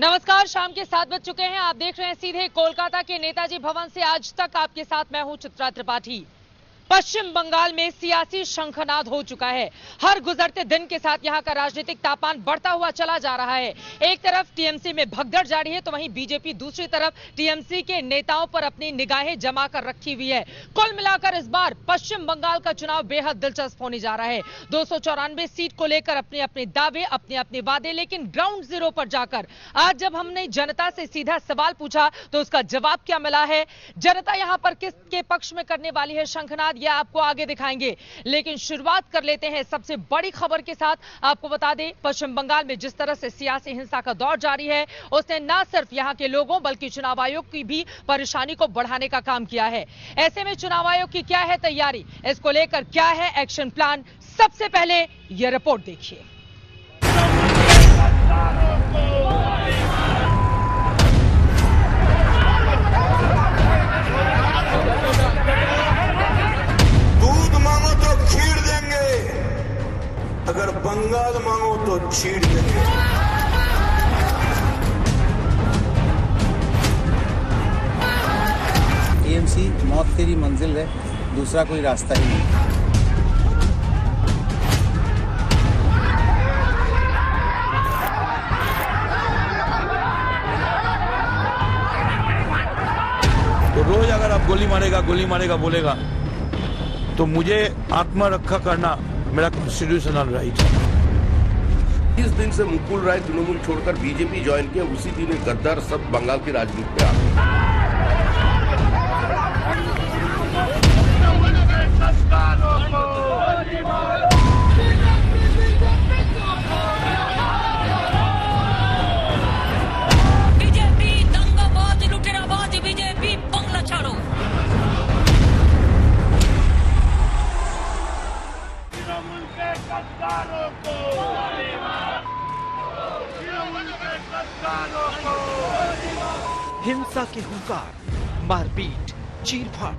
नमस्कार, शाम के 7 बज चुके हैं। आप देख रहे हैं सीधे कोलकाता के नेताजी भवन से। आज तक आपके साथ मैं हूं चित्रा त्रिपाठी। पश्चिम बंगाल में सियासी शंखनाद हो चुका है। हर गुजरते दिन के साथ यहां का राजनीतिक तापमान बढ़ता हुआ चला जा रहा है। एक तरफ टीएमसी में भगदड़ जारी है तो वहीं बीजेपी दूसरी तरफ टीएमसी के नेताओं पर अपनी निगाहें जमा कर रखी हुई है। कुल मिलाकर इस बार पश्चिम बंगाल का चुनाव बेहद दिलचस्प होने जा रहा है। 294 सीट को लेकर अपने अपने दावे, अपने अपने वादे, लेकिन ग्राउंड जीरो पर जाकर आज जब हमने जनता से सीधा सवाल पूछा तो उसका जवाब क्या मिला है, जनता यहां पर किसके पक्ष में करने वाली है शंखनाद, यह आपको आगे दिखाएंगे। लेकिन शुरुआत कर लेते हैं सबसे बड़ी खबर के साथ। आपको बता दें, पश्चिम बंगाल में जिस तरह से सियासी हिंसा का दौर जारी है, उसने न सिर्फ यहां के लोगों बल्कि चुनाव आयोग की भी परेशानी को बढ़ाने का काम किया है। ऐसे में चुनाव आयोग की क्या है तैयारी, इसको लेकर क्या है एक्शन प्लान, सबसे पहले यह रिपोर्ट देखिए। अगर बंगाल मांगो तो छीड़ देंगे। टीएमसी मौत तेरी मंजिल है, दूसरा कोई रास्ता ही नहीं। तो रोज अगर आप गोली मारेगा बोलेगा तो मुझे आत्मरक्षा करना मेरा कॉन्स्टिट्यूशनल राइट है। इस दिन से मुकुल राय तृणमूल छोड़कर बीजेपी ज्वाइन किया, उसी दिन गद्दार सब बंगाल की राजनीति में आ गए। बीजेपी दंगाबाज लुटेराबाज, बीजेपी बंगला छोड़ो। हिंसा के हुंकार, मारपीट, चीरफाड़।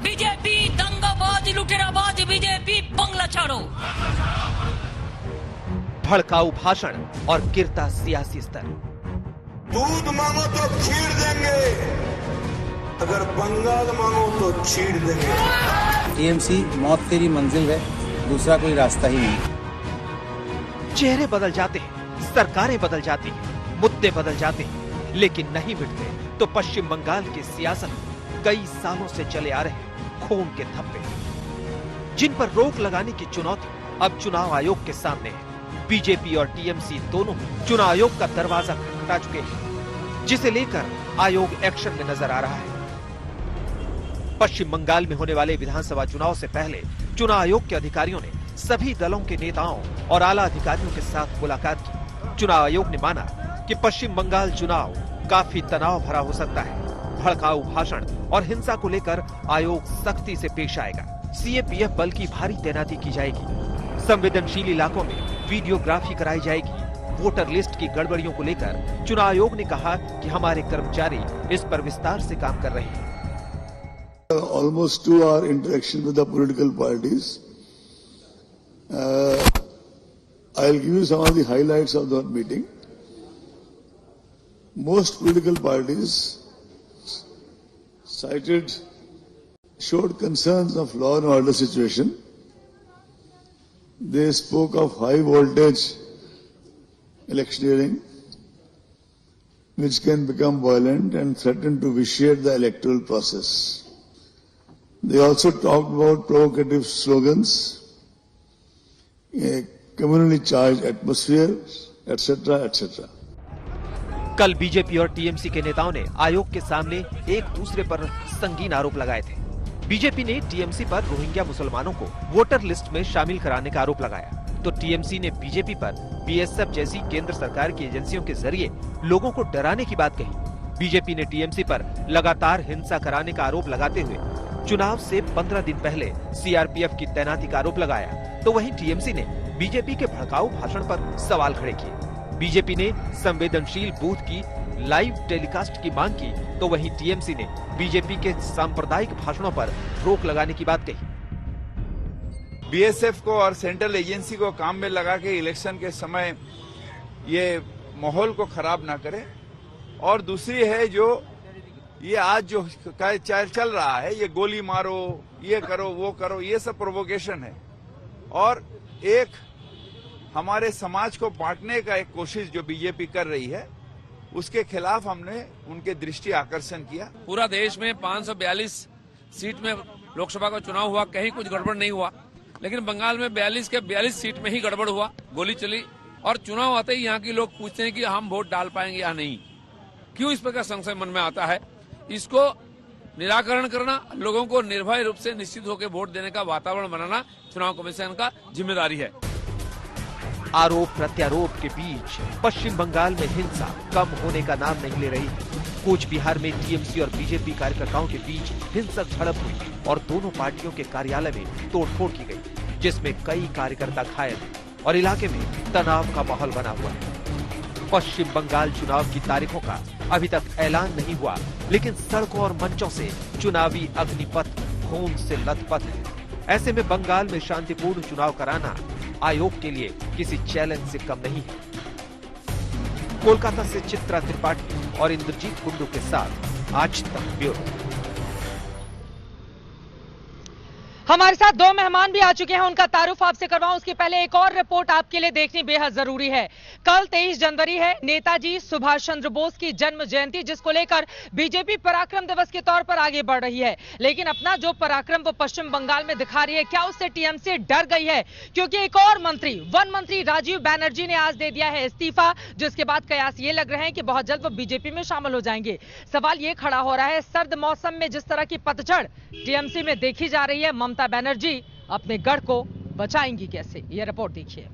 बीजेपी दंगाबाज लुटेराबाज, बीजेपी बंगला छोड़ो। भड़काऊ भाषण और गिरता सियासी स्तर। दूध मांगो तो खीर देंगे, अगर बंगाल मांगो तो छीड़ देंगे। टीएमसी मौत तेरी मंजिल है, दूसरा कोई रास्ता ही नहीं। चेहरे बदल जाते हैं, सरकारें बदल जाती हैं, मुद्दे बदल जाते हैं, लेकिन नहीं मिटते तो पश्चिम बंगाल की सियासत में कई सालों से चले आ रहे खून के धब्बे, जिन पर रोक लगाने की चुनौती अब चुनाव आयोग के सामने है। बीजेपी और टीएमसी दोनों चुनाव आयोग का दरवाजा खटखटा चुके हैं, जिसे लेकर आयोग एक्शन में नजर आ रहा है। पश्चिम बंगाल में होने वाले विधानसभा चुनाव से पहले चुनाव आयोग के अधिकारियों ने सभी दलों के नेताओं और आला अधिकारियों के साथ मुलाकात की। चुनाव आयोग ने माना कि पश्चिम बंगाल चुनाव काफी तनाव भरा हो सकता है। भड़काऊ भाषण और हिंसा को लेकर आयोग सख्ती से पेश आएगा। सीएपीएफ बल की भारी तैनाती की जाएगी। संवेदनशील इलाकों में वीडियोग्राफी कराई जाएगी। वोटर लिस्ट की गड़बड़ियों को लेकर चुनाव आयोग ने कहा कि हमारे कर्मचारी इस पर विस्तार से काम कर रहे हैं। Almost 2 hour interaction with the political parties. I'll give you some of the highlights of that meeting. Most political parties showed concerns of law and order situation. They spoke of high voltage electioneering, which can become violent and threaten to vitiate the electoral process. They also talked about provocative slogans, a communally charged atmosphere, etc., etc. कल BJP और TMC के नेताओं ने आयोग के सामने एक दूसरे पर संगीन आरोप लगाए थे। बीजेपी ने टीएमसी पर रोहिंग्या मुसलमानों को वोटर लिस्ट में शामिल कराने का आरोप लगाया, तो टीएमसी ने बीजेपी पर बीएसएफ जैसी केंद्र सरकार की एजेंसियों के जरिए लोगों को डराने की बात कही। बीजेपी ने टीएमसी पर लगातार हिंसा कराने का आरोप लगाते हुए चुनाव से 15 दिन पहले सीआरपीएफ की तैनाती का आरोप लगाया, तो वहीं टीएमसी ने बीजेपी के भड़काऊ भाषण पर सवाल खड़े किए। बीजेपी ने संवेदनशील बूथ की लाइव टेलीकास्ट की मांग की, तो वहीं टीएमसी ने बीजेपी के सांप्रदायिक भाषणों पर रोक लगाने की बात कही। बीएसएफ को और सेंट्रल एजेंसी को काम में लगा के इलेक्शन के समय ये माहौल को खराब ना करें। और दूसरी है जो ये आज जो चल रहा है, ये गोली मारो, ये करो, वो करो, ये सब प्रोवोकेशन है और एक हमारे समाज को बांटने का एक कोशिश जो बीजेपी कर रही है, उसके खिलाफ हमने उनके दृष्टि आकर्षण किया। पूरा देश में 542 सीट में लोकसभा का चुनाव हुआ, कहीं कुछ गड़बड़ नहीं हुआ, लेकिन बंगाल में 42 के 42 सीट में ही गड़बड़ हुआ, गोली चली और चुनाव आते ही यहाँ के लोग पूछते हैं कि हम वोट डाल पाएंगे या नहीं। क्यों इस प्रकार संशय मन में आता है? इसको निराकरण करना, लोगों को निर्भय रूप से निश्चित होकर वोट देने का वातावरण बनाना चुनाव कमीशन का जिम्मेदारी है। आरोप प्रत्यारोप के बीच पश्चिम बंगाल में हिंसा कम होने का नाम नहीं ले रही है। कूच बिहार में टीएमसी और बीजेपी कार्यकर्ताओं के बीच हिंसक झड़प हुई और दोनों पार्टियों के कार्यालय में तोड़फोड़ की गई, जिसमें कई कार्यकर्ता घायल और इलाके में तनाव का माहौल बना हुआ है। पश्चिम बंगाल चुनाव की तारीखों का अभी तक ऐलान नहीं हुआ, लेकिन सड़कों और मंचों से चुनावी अग्निपथ खून से लथपथ है। ऐसे में बंगाल में शांतिपूर्ण चुनाव कराना आयोग के लिए किसी चैलेंज से कम नहीं है। कोलकाता से चित्रा त्रिपाठी और इंद्रजीत कुंडू के साथ आज तक ब्यूरो। हमारे साथ दो मेहमान भी आ चुके हैं, उनका तारुफ आपसे करवाऊं उसके पहले एक और रिपोर्ट आपके लिए देखनी बेहद जरूरी है। कल 23 जनवरी है, नेताजी सुभाष चंद्र बोस की जन्म जयंती, जिसको लेकर बीजेपी पराक्रम दिवस के तौर पर आगे बढ़ रही है। लेकिन अपना जो पराक्रम वो पश्चिम बंगाल में दिखा रही है, क्या उससे टीएमसी डर गई है? क्योंकि एक और मंत्री, वन मंत्री राजीव बनर्जी ने आज दे दिया है इस्तीफा, जिसके बाद कयास ये लग रहे हैं कि बहुत जल्द वो बीजेपी में शामिल हो जाएंगे। सवाल ये खड़ा हो रहा है, सर्द मौसम में जिस तरह की पतझड़ टीएमसी में देखी जा रही है, ममता बनर्जी अपने गढ़ को बचाएंगी कैसे? यह रिपोर्ट देखिए।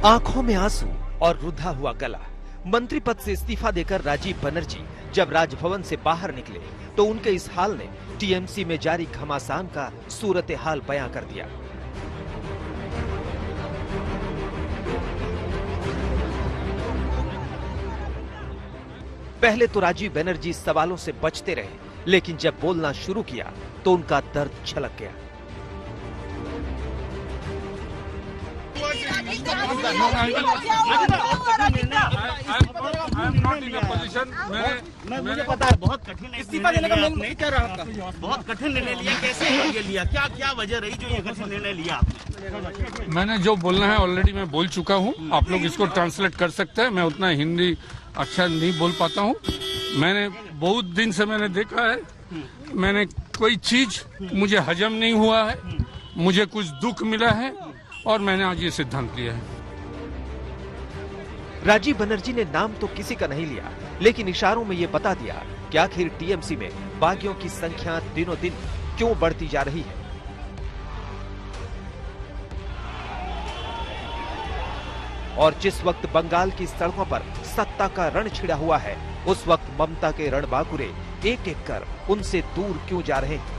आंखों में आंसू और रुधा हुआ गला, मंत्री पद से इस्तीफा देकर राजीव बनर्जी जब राजभवन से बाहर निकले तो उनके इस हाल ने टीएमसी में जारी घमासान का सूरत हाल बयां कर दिया। पहले तो राजीव बनर्जी सवालों से बचते रहे, लेकिन जब बोलना शुरू किया तो उनका दर्द छलक गया। मुझे पता है बहुत कठिन इस्तीफा देने का मन नहीं कर रहा था, बहुत कठिन निर्णय लिया। कैसे ये लिया, क्या क्या वजह रही जो ये कठिन निर्णय लिया आपने? मैंने जो बोलना है ऑलरेडी मैं बोल चुका हूँ, आप लोग इसको ट्रांसलेट कर सकते हैं। मैं उतना हिंदी अच्छा नहीं बोल पाता हूँ। मैंने बहुत दिन से मैंने देखा है, मैंने कोई चीज मुझे हजम नहीं हुआ है, मुझे कुछ दुख मिला है और मैंने आज ये सिद्धांत लिया है। राजीव बनर्जी ने नाम तो किसी का नहीं लिया, लेकिन इशारों में ये बता दिया कि आखिर टीएमसी में बागियों की संख्या दिनों दिन क्यों बढ़ती जा रही है। और जिस वक्त बंगाल की सड़कों पर सत्ता का रण छिड़ा हुआ है, उस वक्त ममता के रणबांकुरे एक एक कर उनसे दूर क्यों जा रहे हैं।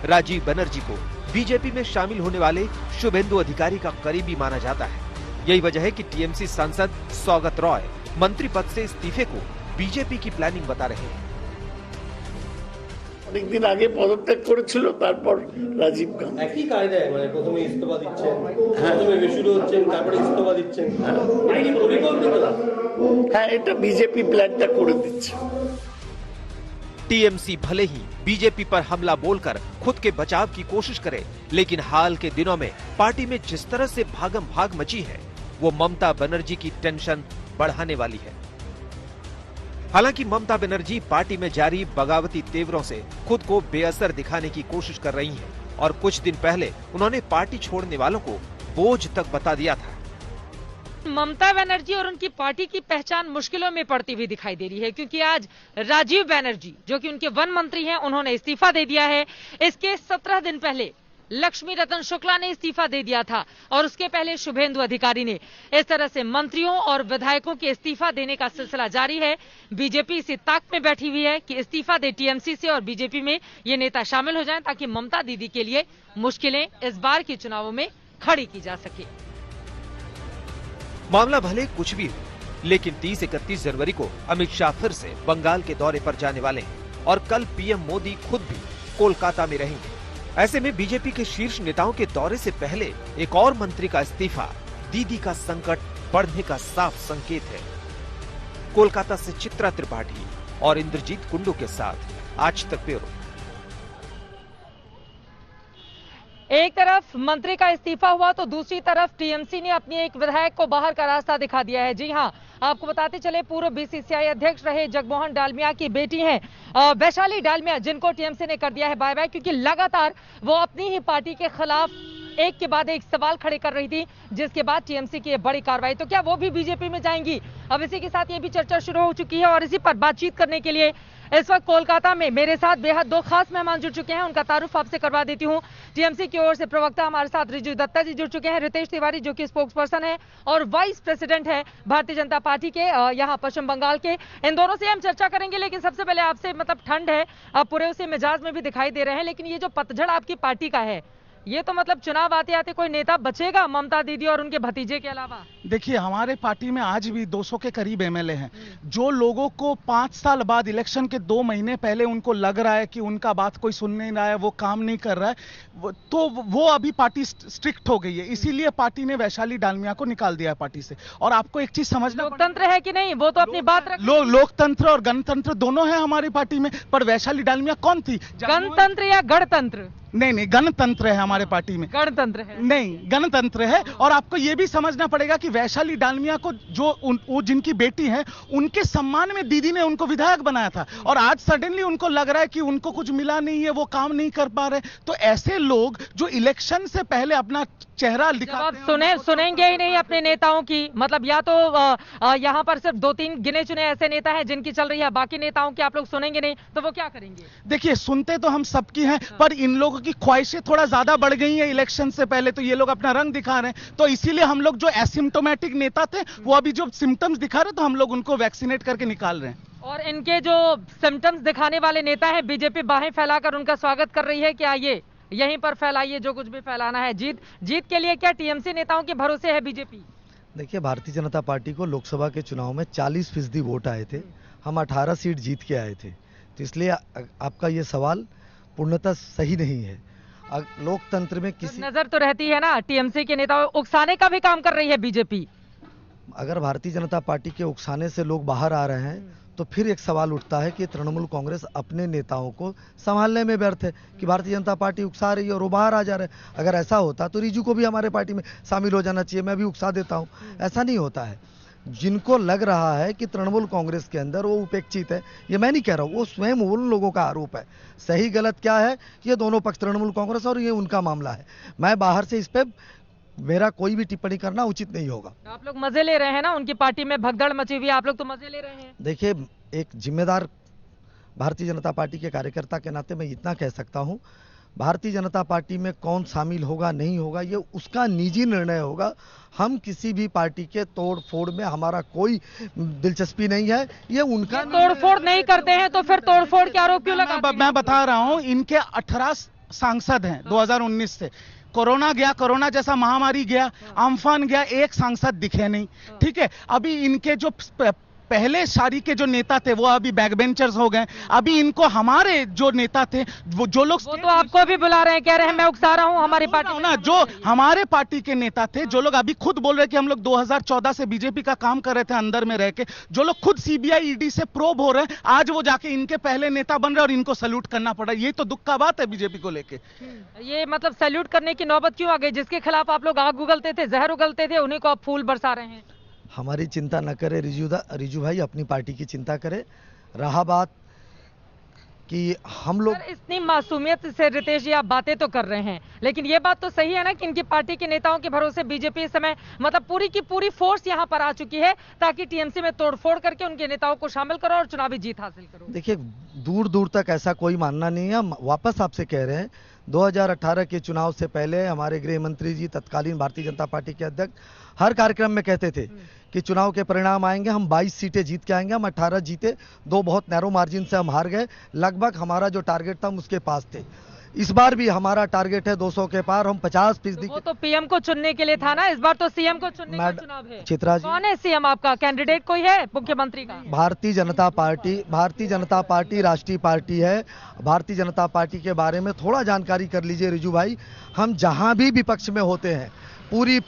राजीव बनर्जी को बीजेपी में शामिल होने वाले शुभेंदु अधिकारी का करीबी माना जाता है। यही वजह है कि टीएमसी सांसद सौगत रॉय मंत्री पद से इस्तीफे को बीजेपी की प्लानिंग बता रहे हैं। অনেক দিন আগে পদত্যাগ করেছিল, তারপর রাজীব গান্ধী একই কায়দায় মানে প্রথমে ইস্তফা দিচ্ছেন, প্রথমে বেশুরু হচ্ছেন, তারপরে ইস্তফা দিচ্ছেন, এটা কি পরিকল্পিত? হ্যাঁ, এটা বিজেপি প্ল্যানটা করে দিচ্ছে। टीएमसी भले ही बीजेपी पर हमला बोलकर खुद के बचाव की कोशिश करे, लेकिन हाल के दिनों में पार्टी में जिस तरह से भागम भाग मची है, वो ममता बनर्जी की टेंशन बढ़ाने वाली है। हालांकि ममता बनर्जी पार्टी में जारी बगावती तेवरों से खुद को बेअसर दिखाने की कोशिश कर रही हैं और कुछ दिन पहले उन्होंने पार्टी छोड़ने वालों को बोझ तक बता दिया था। ममता बनर्जी और उनकी पार्टी की पहचान मुश्किलों में पड़ती हुई दिखाई दे रही है, क्योंकि आज राजीव बनर्जी जो कि उनके वन मंत्री हैं, उन्होंने इस्तीफा दे दिया है। इसके 17 दिन पहले लक्ष्मी रतन शुक्ला ने इस्तीफा दे दिया था और उसके पहले शुभेंदु अधिकारी ने। इस तरह से मंत्रियों और विधायकों के इस्तीफा देने का सिलसिला जारी है। बीजेपी इसी ताक में बैठी हुई है कि इस्तीफा दे टीएमसी से और बीजेपी में ये नेता शामिल हो जाएं ताकि ममता दीदी के लिए मुश्किलें इस बार के चुनावों में खड़ी की जा सके। मामला भले कुछ भी हो, लेकिन 30-31 जनवरी को अमित शाह फिर से बंगाल के दौरे पर जाने वाले हैं और कल पीएम मोदी खुद भी कोलकाता में रहेंगे। ऐसे में बीजेपी के शीर्ष नेताओं के दौरे से पहले एक और मंत्री का इस्तीफा दीदी का संकट बढ़ने का साफ संकेत है। कोलकाता से चित्रा त्रिपाठी और इंद्रजीत कुंडू के साथ आज तक ब्यूरो। एक तरफ मंत्री का इस्तीफा हुआ तो दूसरी तरफ टीएमसी ने अपनी एक विधायक को बाहर का रास्ता दिखा दिया है। जी हां, आपको बताते चले पूर्व बीसीसीआई अध्यक्ष रहे जगमोहन डालमिया की बेटी हैं वैशाली डालमिया, जिनको टीएमसी ने कर दिया है बाय बाय, क्योंकि लगातार वो अपनी ही पार्टी के खिलाफ एक के बाद एक सवाल खड़े कर रही थी, जिसके बाद टीएमसी की बड़ी कार्रवाई। तो क्या वो भी बीजेपी में जाएंगी? अब इसी के साथ ये भी चर्चा शुरू हो चुकी है और इसी पर बातचीत करने के लिए इस वक्त कोलकाता में मेरे साथ बेहद दो खास मेहमान जुड़ चुके हैं। उनका तारुफ आपसे करवा देती हूं। टीएमसी की ओर से प्रवक्ता हमारे साथ रिजू दत्ता जी जुड़ चुके हैं, रितेश तिवारी जो कि स्पोक्स पर्सन है और वाइस प्रेसिडेंट है भारतीय जनता पार्टी के यहाँ पश्चिम बंगाल के। इन दोनों से हम चर्चा करेंगे, लेकिन सबसे पहले आपसे मतलब ठंड है, आप पूरे उसी मिजाज में भी दिखाई दे रहे हैं, लेकिन ये जो पतझड़ आपकी पार्टी का है, ये तो मतलब चुनाव आते आते कोई नेता बचेगा ममता दीदी और उनके भतीजे के अलावा? देखिए, हमारे पार्टी में आज भी 200 के करीब एमएलए हैं। जो लोगों को 5 साल बाद इलेक्शन के 2 महीने पहले उनको लग रहा है कि उनका बात कोई सुन नहीं रहा है, वो काम नहीं कर रहा है, तो वो अभी पार्टी स्ट्रिक्ट हो गई है। इसीलिए पार्टी ने वैशाली डालमिया को निकाल दिया है पार्टी से। और आपको एक चीज समझना, लोकतंत्र है कि नहीं, वो तो अपनी बात रख लोकतंत्र और गणतंत्र दोनों है हमारी पार्टी में। पर वैशाली डालमिया कौन थी? गणतंत्र या गणतंत्र? नहीं, गणतंत्र है हमारे पार्टी में। गणतंत्र है? नहीं, गणतंत्र है। और आपको यह भी समझना पड़ेगा कि वैशाली डालमिया को वो जिनकी बेटी है, उनके सम्मान में दीदी ने उनको विधायक बनाया था और आज सडनली उनको लग रहा है कि उनको कुछ मिला नहीं है, वो काम नहीं कर पा रहे। तो ऐसे लोग जो इलेक्शन से पहले अपना चेहरा दिखाते हैं, सुनेंगे ही नहीं अपने नेताओं की, मतलब या तो यहाँ पर सिर्फ 2-3 गिने चुने ऐसे नेता हैं जिनकी चल रही है, बाकी नेताओं की आप लोग सुनेंगे नहीं, तो वो क्या करेंगे? देखिए, सुनते तो हम सबकी हैं, पर इन लोगों की ख्वाहिशें थोड़ा ज्यादा बढ़ गई हैं इलेक्शन से पहले, तो ये लोग अपना रंग दिखा रहे हैं। तो इसीलिए हम लोग जो एसिम्टोमेटिक नेता थे, वो अभी जो सिम्टम्स दिखा रहे, तो हम लोग उनको वैक्सीनेट करके निकाल रहे हैं। और इनके जो सिम्टम्स दिखाने वाले नेता हैं, बीजेपी बाहें फैलाकर उनका स्वागत कर रही है कि आइए यहीं पर फैलाइए जो कुछ भी फैलाना है। जीत के लिए क्या टीएमसी नेताओं के भरोसे है बीजेपी? देखिए, भारतीय जनता पार्टी को लोकसभा के चुनाव में 40% वोट आए थे, हम 18 सीट जीत के आए थे, तो इसलिए आपका ये सवाल पूर्णतः सही नहीं है। लोकतंत्र में किसी नजर तो रहती है ना, टीएमसी के नेताओं उकसाने का भी काम कर रही है बीजेपी। अगर भारतीय जनता पार्टी के उकसाने से लोग बाहर आ रहे हैं, तो फिर एक सवाल उठता है कि तृणमूल कांग्रेस अपने नेताओं को संभालने में व्यर्थ है कि भारतीय जनता पार्टी उकसा रही है और वो बाहर आ जा रहे हैं। अगर ऐसा होता तो रिजू को भी हमारे पार्टी में शामिल हो जाना चाहिए, मैं भी उकसा देता हूँ। ऐसा नहीं होता है। जिनको लग रहा है कि तृणमूल कांग्रेस के अंदर वो उपेक्षित है, ये मैं नहीं कह रहा हूँ, वो स्वयं उन लोगों का आरोप है। सही गलत क्या है, ये दोनों पक्ष, तृणमूल कांग्रेस और ये उनका मामला है। मैं बाहर से इस पे मेरा कोई भी टिप्पणी करना उचित नहीं होगा। आप लोग मजे ले रहे हैं ना, उनकी पार्टी में भगदड़ मची हुई है, आप लोग तो मजे ले रहे हैं। देखिए, एक जिम्मेदार भारतीय जनता पार्टी के कार्यकर्ता के नाते मैं इतना कह सकता हूं, भारतीय जनता पार्टी में कौन शामिल होगा नहीं होगा ये उसका निजी निर्णय होगा। हम किसी भी पार्टी के तोड़ फोड़ में हमारा कोई दिलचस्पी नहीं है, ये उनका। तोड़ फोड़ नहीं करते हैं तो फिर तोड़ फोड़ के आरोप क्यों लगा? मैं बता रहा हूं, इनके 18 सांसद हैं 2019 से। कोरोना गया, कोरोना जैसा महामारी गया, अम्फान गया, एक सांसद दिखे नहीं। ठीक है, अभी इनके जो पहले सारी के जो नेता थे वो अभी बैक बेंचर्स हो गए। अभी इनको हमारे जो नेता थे, वो जो लोग, वो तो आपको भी बुला रहे हैं, कह रहे हैं मैं उकसा रहा हूं हमारी पार्टी ना, जो हमारे पार्टी के नेता थे, जो लोग अभी खुद बोल रहे कि हम लोग 2014 से बीजेपी का काम कर रहे थे अंदर में रह के, जो लोग खुद सीबीआई ईडी से प्रोब हो रहे हैं, आज वो जाके इनके पहले नेता बन रहे और इनको सैल्यूट करना पड़ा। ये तो दुख का बात है बीजेपी को लेके। ये मतलब सैल्यूट करने की नौबत क्यों आ गई? जिसके खिलाफ आप लोग आग उगलते थे, जहर उगलते थे, उन्हीं को आप फूल बरसा रहे हैं। हमारी चिंता न करे रिजू भाई, अपनी पार्टी की चिंता करे। रहा बात कि हम लोग, इतनी मासूमियत से रितेश जी आप बातें तो कर रहे हैं, लेकिन ये बात तो सही है ना कि इनकी पार्टी के नेताओं के भरोसे बीजेपी इस समय मतलब पूरी की पूरी फोर्स यहां पर आ चुकी है ताकि टीएमसी में तोड़फोड़ करके उनके नेताओं को शामिल करो और चुनावी जीत हासिल करो। देखिए, दूर दूर तक ऐसा कोई मानना नहीं है। हम वापस आपसे कह रहे हैं, 2018 के चुनाव से पहले हमारे गृह मंत्री जी, तत्कालीन भारतीय जनता पार्टी के अध्यक्ष, हर कार्यक्रम में कहते थे कि चुनाव के परिणाम आएंगे, हम 22 सीटें जीत के आएंगे। हम 18 जीते, 2 बहुत नैरो मार्जिन से हम हार गए। लगभग हमारा जो टारगेट था हम उसके पास थे। इस बार भी हमारा टारगेट है 200 के पार, हम 50%। वो तो पीएम को चुनने के लिए था ना, इस बार तो सीएम को चुनने का चुनाव है। चित्रा जी, कौन है सीएम आपका कैंडिडेट? कोई है मुख्यमंत्री का? भारतीय जनता पार्टी राष्ट्रीय पार्टी है। भारतीय जनता पार्टी के बारे में थोड़ा जानकारी कर लीजिए रिजू भाई। हम जहां भी विपक्ष में होते हैं, पूरी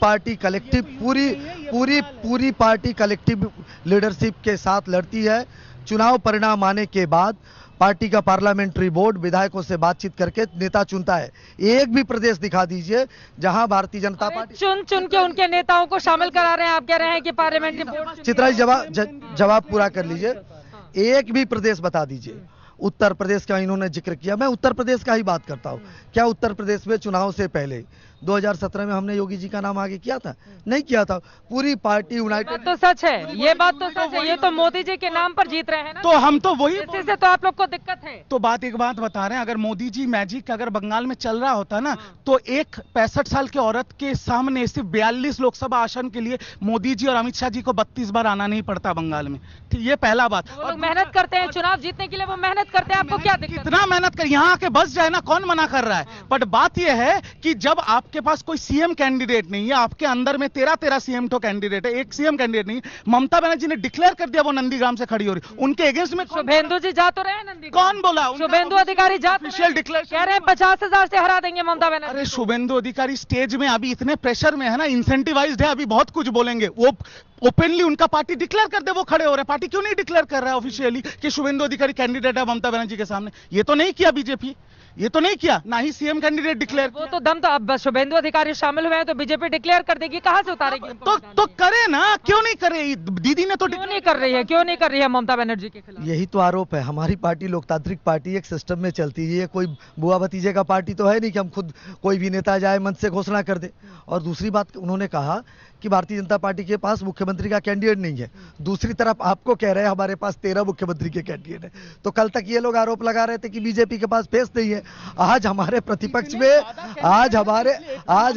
पार्टी कलेक्टिव लीडरशिप के साथ लड़ती है। चुनाव परिणाम आने के बाद पार्टी का पार्लियामेंट्री बोर्ड विधायकों से बातचीत करके नेता चुनता है। एक भी प्रदेश दिखा दीजिए जहां भारतीय जनता पार्टी चुन के उनके नेताओं को शामिल करा रहे हैं। आप कह रहे हैं कि पार्लियामेंट्री बोर्ड। चित्रा जी, जवाब पूरा कर लीजिए। एक भी प्रदेश बता दीजिए। उत्तर प्रदेश का इन्होंने जिक्र किया, मैं उत्तर प्रदेश का ही बात करता हूं। क्या उत्तर प्रदेश में चुनाव से पहले 2017 में हमने योगी जी का नाम आगे किया था? नहीं किया था। पूरी पार्टी यूनाइटेड। तो सच है, ये बात तो सच है। ये तो मोदी जी के नाम पर जीत रहे हैं ना। तो हम तो वही से तो आप लोग को दिक्कत है। तो एक बात बता रहे हैं, अगर मोदी जी मैजिक अगर बंगाल में चल रहा होता ना, तो एक 65 साल की औरत के सामने सिर्फ 42 लोकसभा आसन के लिए मोदी जी और अमित शाह जी को 32 बार आना नहीं पड़ता बंगाल में। ये पहला बात। वो लोग मेहनत करते हैं चुनाव जीतने के लिए, वो मेहनत करते हैं। आपको क्या दिक्कत? कितना मेहनत कर, यहाँ आके बस जाए ना, कौन मना कर रहा है? बट बात यह है कि जब आपके पास कोई सीएम कैंडिडेट नहीं है, आपके अंदर में 13 सीएम तो कैंडिडेट है, एक सीएम कैंडिडेट नहीं। ममता बनर्जी ने डिक्लेयर कर दिया वो नंदीग्राम से खड़ी हो रही, उनके अगेंस्ट में शुभेंदु जी जा तो रहे हैं नंदीग्राम। कौन बोला? शुभेंदु अधिकारी जा ऑफिशियल डिक्लेयर कह रहे हैं 50,000 से हरा देंगे ममता बनर्जी। अरे शुभेंदु अधिकारी स्टेज में अभी इतने प्रेशर में है ना, इंसेंटिवाइज्ड है, अभी बहुत कुछ बोलेंगे। वो ओपनली उनका पार्टी डिक्लेयर कर दे, वो खड़े हो रहे। पार्टी क्यों नहीं डिक्लेयर कर रहा है ऑफिशियली कि शुभेंदु अधिकारी कैंडिडेट है ममता बनर्जी के सामने? ये तो नहीं किया बीजेपी, ये तो नहीं किया, ना ही सीएम कैंडिडेट डिक्लेयर। वो तो दम तो अब शुभेंदु अधिकारी शामिल हुए हैं तो बीजेपी डिक्लेयर कर देगी, कहां से उतारेगी? तो करे ना, क्यों नहीं करे? दीदी ने तो क्यों नहीं कर रही है? क्यों नहीं कर रही है ममता बनर्जी के खिलाफ? यही तो आरोप है। हमारी पार्टी लोकतांत्रिक पार्टी, एक सिस्टम में चलती है। ये कोई बुआ भतीजे का पार्टी तो है नहीं कि हम खुद कोई भी नेता जाए मंच से घोषणा कर दे। और दूसरी बात उन्होंने कहा कि भारतीय जनता पार्टी के पास मुख्यमंत्री का कैंडिडेट नहीं है। दूसरी तरफ आपको कह रहे हैं हमारे पास 13 मुख्यमंत्री के कैंडिडेट है। तो कल तक ये लोग आरोप लगा रहे थे कि बीजेपी के पास फेस नहीं है। आज हमारे प्रतिपक्ष में आज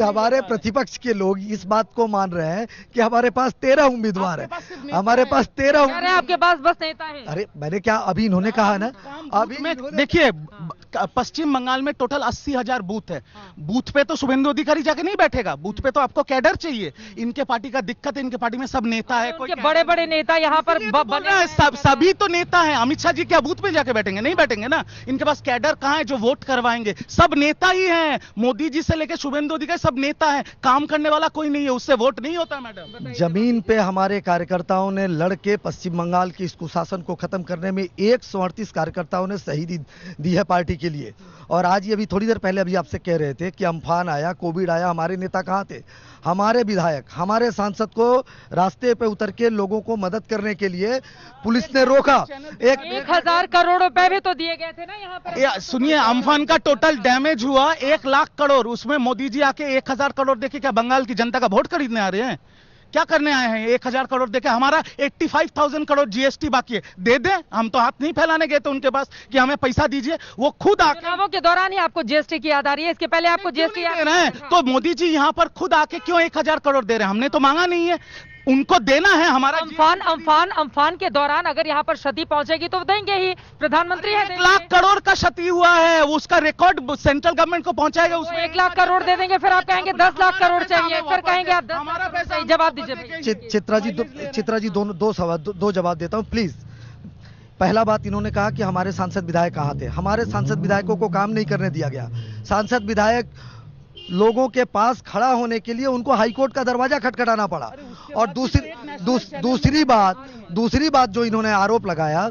हमारे प्रतिपक्ष के लोग इस बात को मान रहे हैं कि हमारे पास 13 उम्मीदवार है, हमारे पास 13। आपके पास बस नेता है। अरे मैंने क्या अभी इन्होंने कहा ना, अभी देखिए पश्चिम बंगाल में टोटल 80,000 बूथ है। बूथ पे तो शुभेंदु अधिकारी जाके नहीं बैठेगा, बूथ पे तो आपको कैडर चाहिए। इनके पार्टी का दिक्कत है, इनके पार्टी में सब नेता है, कोई बड़े बड़े नेता यहाँ पर सभी तो नेता है। अमित शाह जी क्या बूथ पे जाके बैठेंगे? नहीं बैठेंगे ना। इनके पास कैडर कहाँ है जो वोट करवाएंगे? सब नेता ही हैं। मोदी जी से लेकर शुभेंदु अधिकारी सब नेता है, काम करने वाला कोई नहीं है, उससे वोट नहीं होता। मैडम, जमीन पे हमारे कार्यकर्ताओं ने लड़के पश्चिम बंगाल की इस कुशासन को खत्म करने में 138 कार्यकर्ताओं ने शहीदी दी है पार्टी के लिए। और आज ये अभी थोड़ी देर पहले अभी आपसे कह रहे थे कि अम्फान आया, कोविड आया, हमारे नेता कहाँ थे? हमारे विधायक, हमारे सांसद को रास्ते पे उतर के लोगों को मदद करने के लिए पुलिस ने रोका। 1,000 करोड़ रुपए भी तो दिए गए थे ना यहाँ पर। सुनिए, अम्फान का टोटल डैमेज हुआ 1 लाख करोड़, उसमें मोदी जी आके 1,000 करोड़ देके क्या बंगाल की जनता का वोट खरीदने आ रहे हैं? क्या करने आए हैं? 1,000 करोड़ देके हमारा 85,000 करोड़ जीएसटी बाकी है, दे दें। हम तो हाथ नहीं फैलाने गए थे उनके पास कि हमें पैसा दीजिए। वो खुद आके चुनावों के दौरान ही आपको जीएसटी की याद आ रही है, इसके पहले आपको जीएसटी दे रहे हैं। तो मोदी जी यहाँ पर खुद आके क्यों 1,000 करोड़ दे रहे हैं? हमने तो मांगा नहीं है, उनको देना है। हमारा अम्फान के दौरान अगर यहाँ पर क्षति पहुंचेगी तो देंगे ही, प्रधानमंत्री है। 1 लाख करोड़ का क्षति हुआ है, उसका रिकॉर्ड सेंट्रल गवर्नमेंट को पहुंचाएगा। उसमें 1 लाख करोड़ दे देंगे, फिर आप कहेंगे 10 लाख करोड़ चाहिए, फिर कहेंगे आप 10 हमारा पैसा। जवाब दीजिए। चित्रा जी दो जवाब देता हूं प्लीज। पहला बात, इन्होंने कहा कि हमारे सांसद विधायक कहाँ थे? हमारे सांसद विधायकों को काम नहीं करने दिया गया। सांसद विधायक लोगों के पास खड़ा होने के लिए उनको हाईकोर्ट का दरवाजा खटखटाना पड़ा। और दूसरी बात जो इन्होंने आरोप लगाया,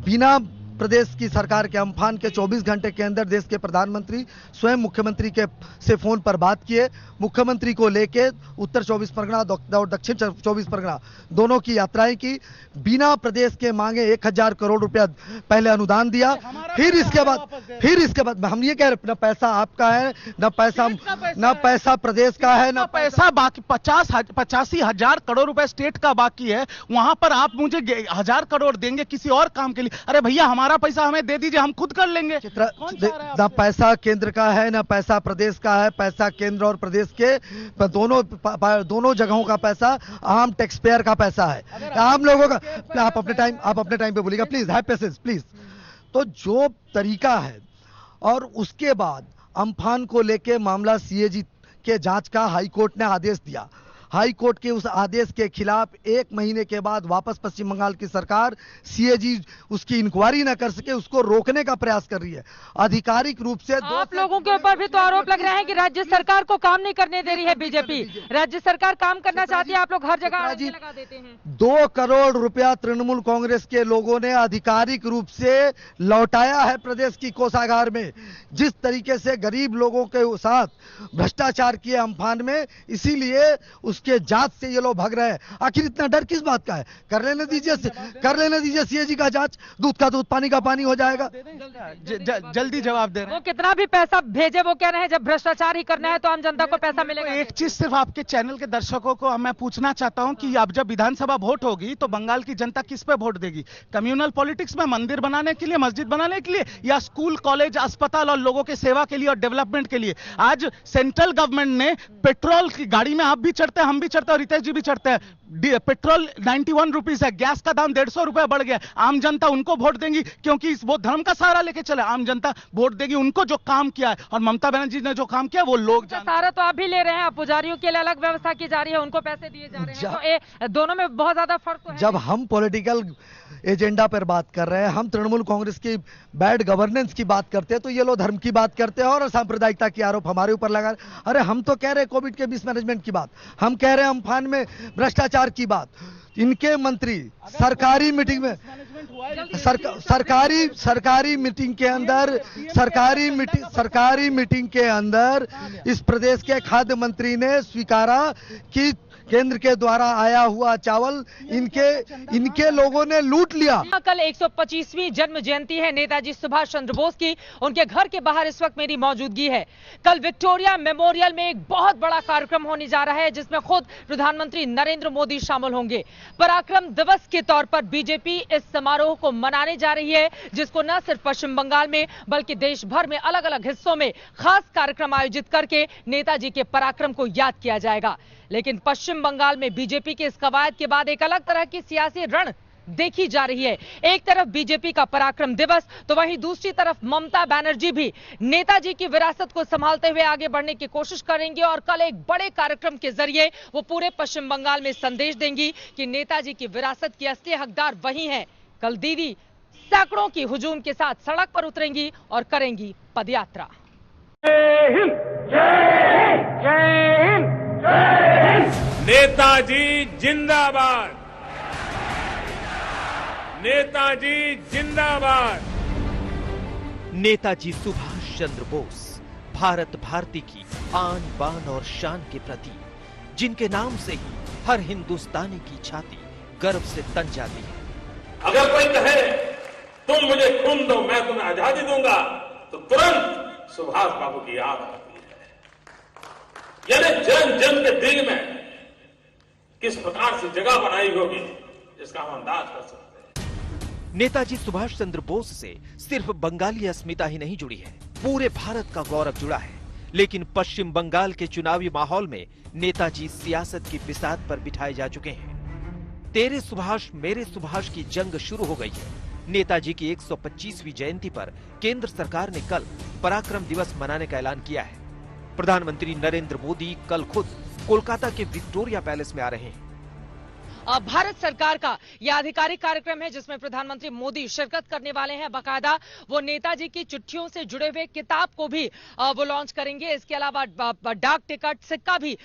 बिना प्रदेश की सरकार के अम्फान के 24 घंटे के अंदर देश के प्रधानमंत्री स्वयं मुख्यमंत्री के से फोन पर बात किए। मुख्यमंत्री को लेके उत्तर 24 परगना और दक्षिण 24 परगना दोनों की यात्राएं की। बिना प्रदेश के मांगे 1,000 करोड़ रुपया पहले अनुदान दिया। फिर इसके बाद हम ये कह रहे, न पैसा आपका है, न पैसा प्रदेश का है, न पैसा बाकी 85,000 करोड़ रुपए स्टेट का बाकी है। वहां पर आप मुझे 1,000 करोड़ देंगे किसी और काम के लिए? अरे भैया, हमारा सारा पैसा हमें दे दीजिए, हम खुद कर लेंगे। ना पैसा केंद्र का है ना पैसा प्रदेश का है। पैसा केंद्र और प्रदेश के दोनों जगहों का पैसा आम टैक्स पेयर का पैसा है, आम लोगों का। आप अपने टाइम पे बोलिएगा प्लीज, हैव पेशेंस प्लीज। तो जो तरीका है, और उसके बाद अम्फान को लेके मामला सीएजी के जांच का हाई कोर्ट ने आदेश दिया। हाई कोर्ट के उस आदेश के खिलाफ 1 महीने के बाद वापस पश्चिम बंगाल की सरकार सीएजी उसकी इंक्वायरी न कर सके, उसको रोकने का प्रयास कर रही है आधिकारिक रूप से। आप लोगों के ऊपर भी तो आरोप लग रहे हैं कि राज्य सरकार को काम नहीं करने दे रही है बीजेपी। राज्य सरकार काम करना चाहती है, आप लोग हर जगह लगा देते हैं। 2 करोड़ रुपया तृणमूल कांग्रेस के लोगों ने आधिकारिक रूप से लौटाया है प्रदेश की कोषागार में। जिस तरीके से गरीब लोगों के साथ भ्रष्टाचार किए अम्फान में, इसीलिए के जांच से ये लोग भाग रहे हैं। आखिर इतना डर किस बात का है? कर लेने दीजिए सीएजी का जांच, दूध का दूध पानी का पानी हो जाएगा। जल्दी जवाब दे रहे हैं। वो कितना भी पैसा भेजे, वो कह रहे हैं जब भ्रष्टाचार ही करना है तो आम जनता को पैसा मिलेगा। एक चीज सिर्फ आपके चैनल के दर्शकों को मैं पूछना चाहता हूं कि अब जब विधानसभा वोट होगी तो बंगाल की जनता किस पे वोट देगी? कम्युनल पॉलिटिक्स में, मंदिर बनाने के लिए, मस्जिद बनाने के लिए, या स्कूल कॉलेज अस्पताल और लोगों के सेवा के लिए और डेवलपमेंट के लिए? आज सेंट्रल गवर्नमेंट ने पेट्रोल की गाड़ी में आप भी चढ़ते हैं, हम भी चढ़ते हैं और रितेश जी भी चढ़ते हैं। पेट्रोल 91 रुपीस है, गैस का दाम 150 रुपए बढ़ गया। आम जनता उनको वोट देंगी क्योंकि वो धर्म का सहारा लेके चले। आम जनता वोट देगी उनको जो काम किया है, और ममता बनर्जी ने जो काम किया वो लोग सहारा तो आप भी ले रहे हैं। पुजारियों के लिए अलग व्यवस्था की जा रही है, उनको पैसे दिए जा रहे हैं, तो दोनों में बहुत ज्यादा फर्क तो है। जब हम पॉलिटिकल एजेंडा पर बात कर रहे हैं, हम तृणमूल कांग्रेस की बैड गवर्नेंस की बात करते हैं, तो ये लोग धर्म की बात करते हैं और सांप्रदायिकता की आरोप हमारे ऊपर लगा। अरे हम तो कह रहे हैं कोविड के मिसमैनेजमेंट की बात, हम कह रहे हैं अम्फान में भ्रष्टाचार की बात। इनके मंत्री सरकारी मीटिंग में सरकारी मीटिंग के अंदर इस प्रदेश के खाद्य मंत्री ने स्वीकारा कि केंद्र के द्वारा आया हुआ चावल इनके लोगों ने लूट लिया। कल 125वीं जन्म जयंती है नेताजी सुभाष चंद्र बोस की। उनके घर के बाहर इस वक्त मेरी मौजूदगी है। कल विक्टोरिया मेमोरियल में एक बहुत बड़ा कार्यक्रम होने जा रहा है जिसमें खुद प्रधानमंत्री नरेंद्र मोदी शामिल होंगे। पराक्रम दिवस के तौर पर बीजेपी इस समारोह को मनाने जा रही है, जिसको न सिर्फ पश्चिम बंगाल में बल्कि देश भर में अलग अलग हिस्सों में खास कार्यक्रम आयोजित करके नेताजी के पराक्रम को याद किया जाएगा। लेकिन पश्चिम बंगाल में बीजेपी के इस कवायद के बाद एक अलग तरह की सियासी रण देखी जा रही है। एक तरफ बीजेपी का पराक्रम दिवस, तो वहीं दूसरी तरफ ममता बनर्जी भी नेताजी की विरासत को संभालते हुए आगे बढ़ने की कोशिश करेंगे और कल एक बड़े कार्यक्रम के जरिए वो पूरे पश्चिम बंगाल में संदेश देंगी कि नेताजी की विरासत की असली हकदार वही हैं। कल दीदी सैकड़ों की हुजूम के साथ सड़क पर उतरेंगी और करेंगी पदयात्रा। नेताजी जिंदाबाद, नेताजी जिंदाबाद। नेताजी सुभाष चंद्र बोस भारत भारती की आन बान और शान के प्रतीक, जिनके नाम से ही हर हिंदुस्तानी की छाती गर्व से तन जाती है। अगर कोई कहे तुम मुझे खून दो मैं तुम्हें आजादी दूंगा, तो तुरंत सुभाष बाबू की याद आती है। यानी जन जन के दिल में किस प्रकार से जगह बनाई होगी इसका हम अंदाज कर सकते हैं। नेताजी सुभाष चंद्र बोस से सिर्फ बंगाली अस्मिता ही नहीं जुड़ी है, पूरे भारत का गौरव जुड़ा है। लेकिन पश्चिम बंगाल के चुनावी माहौल में नेताजी सियासत की बिसात पर बिठाए जा चुके हैं। तेरे सुभाष मेरे सुभाष की जंग शुरू हो गई है। नेताजी की 125वीं जयंती पर केंद्र सरकार ने कल पराक्रम दिवस मनाने का ऐलान किया है। प्रधानमंत्री नरेंद्र मोदी कल खुद कोलकाता के विक्टोरिया पैलेस में आ रहे हैं। भारत सरकार का यह आधिकारिक कार्यक्रम है जिसमें प्रधानमंत्री मोदी शिरकत करने वाले हैं। बाकायदा वो नेताजी की चिट्ठियों से जुड़े हुए किताब को भी वो लॉन्च करेंगे। इसके अलावा डाक टिकट सिक्का भी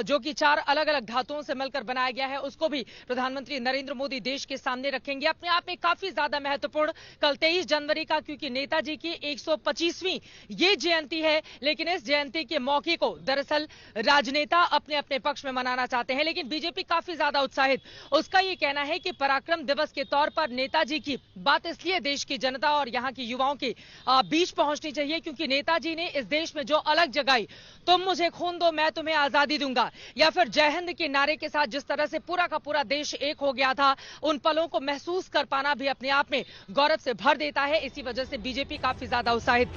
जो कि 4 अलग अलग धातुओं से मिलकर बनाया गया है, उसको भी प्रधानमंत्री नरेंद्र मोदी देश के सामने रखेंगे। अपने आप में काफी ज्यादा महत्वपूर्ण कल 23 जनवरी का, क्योंकि नेताजी की 125वीं ये जयंती है। लेकिन इस जयंती के मौके को दरअसल राजनेता अपने अपने पक्ष में मनाना चाहते हैं, लेकिन बीजेपी काफी ज्यादा उत्साहित उसका ये कहना है कि पराक्रम दिवस के तौर पर नेताजी की बात इसलिए देश की जनता और यहाँ की युवाओं के बीच पहुंचनी चाहिए क्योंकि नेताजी ने इस देश में जो अलग जगाई, तुम मुझे खून दो मैं तुम्हें आजादी दूंगा, या फिर जय हिंद के नारे के साथ जिस तरह से पूरा का पूरा देश एक हो गया था, उन पलों को महसूस कर पाना भी अपने आप में गौरव से भर देता है। इसी वजह से बीजेपी काफी ज्यादा उत्साहित।